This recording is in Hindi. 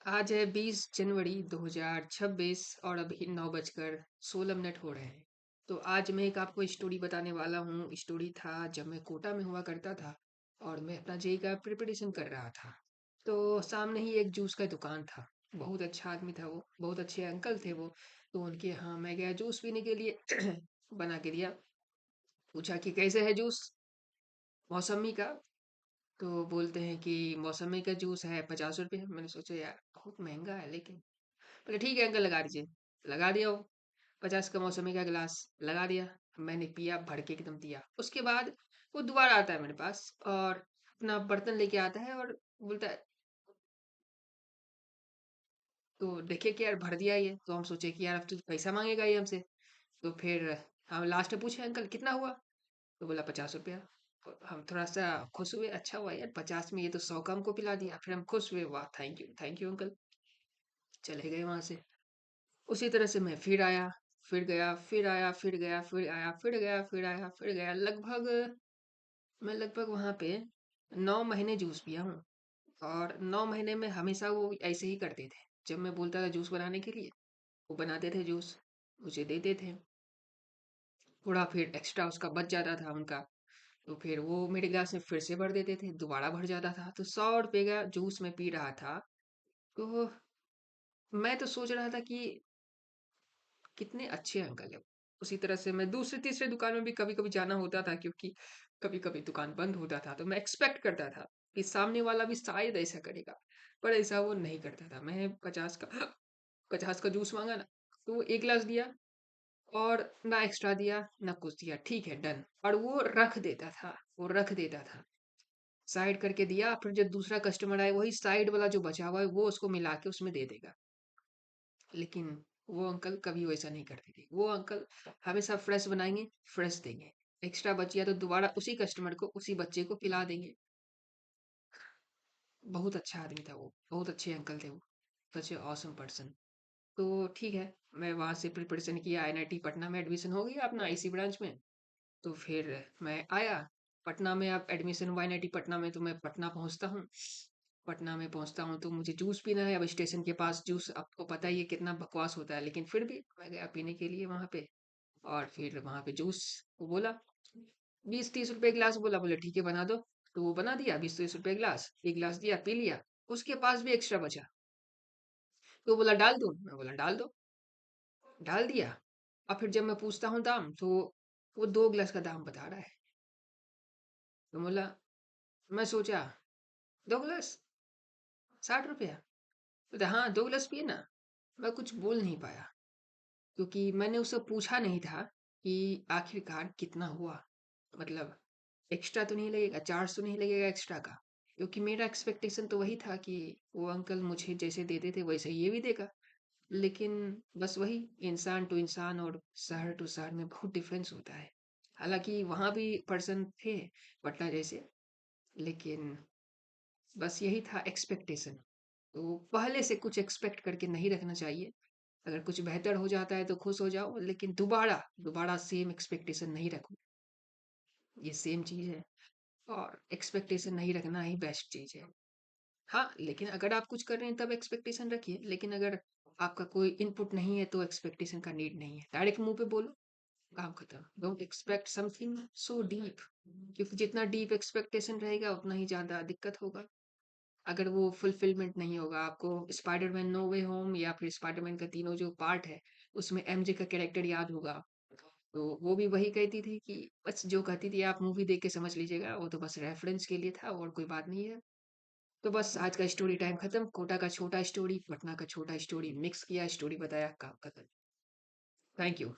आज है 20 जनवरी 2026 और अभी 9 बजकर 16 मिनट हो रहे हैं। तो आज मैं एक आपको स्टोरी बताने वाला हूँ। स्टोरी था जब मैं कोटा में हुआ करता था और मैं अपना जेई का प्रिपरेशन कर रहा था। तो सामने ही एक जूस का दुकान था। बहुत अच्छा आदमी था वो, बहुत अच्छे अंकल थे वो। तो उनके यहाँ मैं गया जूस पीने के लिए बना के दिया। पूछा कि कैसे है जूस, मौसमी का। तो बोलते हैं कि मौसमी का जूस है 50 रुपये। मैंने सोचा यार बहुत महंगा है, लेकिन बोले ठीक है अंकल लगा दीजिए। लगा दिया वो 50 का मौसमी का गिलास लगा दिया। मैंने पिया, भर के एकदम दिया। उसके बाद वो दोबारा आता है मेरे पास और अपना बर्तन लेके आता है और बोलता है, तो देखे कि यार भर दिया ये। तो हम सोचे कि यार अब तो पैसा मांगेगा ये हमसे। तो फिर हम लास्ट में पूछे अंकल कितना हुआ। तो बोला 50 रुपया। तो हम थोड़ा सा खुश हुए, अच्छा हुआ यार 50 में ये तो 100 का हमको पिला दिया। फिर हम खुश हुए, वाह थैंक यू अंकल। चले गए वहां से। उसी तरह से मैं फिर आया, फिर गया, फिर आया, फिर गया, फिर आया, फिर गया, फिर आया, फिर गया। लगभग मैं लगभग वहां पे 9 महीने जूस पिया हूँ। और 9 महीने में हमेशा वो ऐसे ही करते थे। जब मैं बोलता था जूस बनाने के लिए, वो बनाते थे जूस, मुझे देते थे। थोड़ा फिर एक्स्ट्रा उसका बच जाता था उनका, तो फिर वो मेरे गिलास में फिर से भर देते थे, दोबारा भर जाता था। तो 100 रुपये का जूस मैं पी रहा था। तो मैं तो सोच रहा था कि कितने अच्छे अंकल है। उसी तरह से मैं दूसरे तीसरे दुकान में भी कभी कभी जाना होता था, क्योंकि कभी कभी दुकान बंद होता था। तो मैं एक्सपेक्ट करता था कि सामने वाला भी शायद ऐसा करेगा, पर ऐसा वो नहीं करता था। मैं 50 का जूस मांगा ना, तो वो एक गिलास दिया और ना एक्स्ट्रा दिया ना कुछ दिया, ठीक है डन। और वो रख देता था, वो रख देता था, साइड करके दिया। फिर जब दूसरा कस्टमर आए, वही साइड वाला जो बचा हुआ है वो उसको मिला के उसमें दे देगा। लेकिन वो अंकल कभी वैसा नहीं करते थे। वो अंकल हमेशा फ्रेश बनाएंगे, फ्रेश देंगे। एक्स्ट्रा बच गया तो दोबारा उसी कस्टमर को, उसी बच्चे को पिला देंगे। बहुत अच्छा आदमी था वो, बहुत अच्छे अंकल थे वो, सच ए ऑसम पर्सन। तो ठीक है, मैं वहाँ से प्रिपरेशन किया, एनआईटी पटना में एडमिशन हो गया अपना आईसी ब्रांच में। तो फिर मैं आया पटना में। अब एडमिशन हुआ एनआईटी पटना में, तो मैं पटना पहुंचता हूँ। पटना में पहुंचता हूँ तो मुझे जूस पीना है। अब स्टेशन के पास जूस आपको पता ही है कितना बकवास होता है, लेकिन फिर भी मैं गया पीने के लिए वहां पे। और फिर वहां पे जूस, वो बोला 20-30 रुपए गिलास। बोला, बोले ठीक है बना दो। तो वो बना दिया, 20-30 रुपए गिलास। एक गिलास दिया, पी लिया। उसके पास भी एक्स्ट्रा बचा, तो बोला डाल दूं। मैं बोला डाल दो, डाल दिया। और फिर जब मैं पूछता हूँ दाम, तो वो 2 गिलास का दाम बता रहा है। तो बोला, मैं सोचा 2 गिलास 60 रुपया। बोलता हाँ 2 गिलास पिए ना। मैं कुछ बोल नहीं पाया, क्योंकि मैंने उससे पूछा नहीं था कि आखिरकार कितना हुआ। मतलब एक्स्ट्रा तो नहीं लगेगा, चार्ज तो नहीं लगेगा एक्स्ट्रा का। क्योंकि मेरा एक्सपेक्टेशन तो वही था कि वो अंकल मुझे जैसे देते थे वैसे ये भी देगा। लेकिन बस वही, इंसान टू इंसान और शहर टू शहर में बहुत डिफरेंस होता है। हालांकि वहाँ भी पर्सन थे पटना जैसे, लेकिन बस यही था एक्सपेक्टेशन। तो पहले से कुछ एक्सपेक्ट करके नहीं रखना चाहिए। अगर कुछ बेहतर हो जाता है तो खुश हो जाओ, लेकिन दोबारा दोबारा सेम एक्सपेक्टेशन नहीं रखो। ये सेम चीज़ है, और एक्सपेक्टेशन नहीं रखना ही बेस्ट चीज़ है। हाँ, लेकिन अगर आप कुछ कर रहे हैं तब एक्सपेक्टेशन रखिए। लेकिन अगर आपका कोई इनपुट नहीं है तो एक्सपेक्टेशन का नीड नहीं है। डायरेक्ट मुंह पे बोलो, काम खत्म। Don't expect something so deep, क्योंकि जितना डीप एक्सपेक्टेशन रहेगा उतना ही ज़्यादा दिक्कत होगा। अगर वो फुलफिलमेंट नहीं होगा, आपको स्पाइडरमैन नो वे होम या फिर स्पाइडरमैन का तीनों जो पार्ट है, उसमें एमजे का कैरेक्टर याद होगा। तो वो भी वही कहती थी कि बस जो कहती थी आप मूवी देख के समझ लीजिएगा, वो तो बस रेफरेंस के लिए था और कोई बात नहीं है। तो बस आज का स्टोरी टाइम खत्म। कोटा का छोटा स्टोरी, पटना का छोटा स्टोरी मिक्स किया, स्टोरी बताया, काम खत्म। Thank you.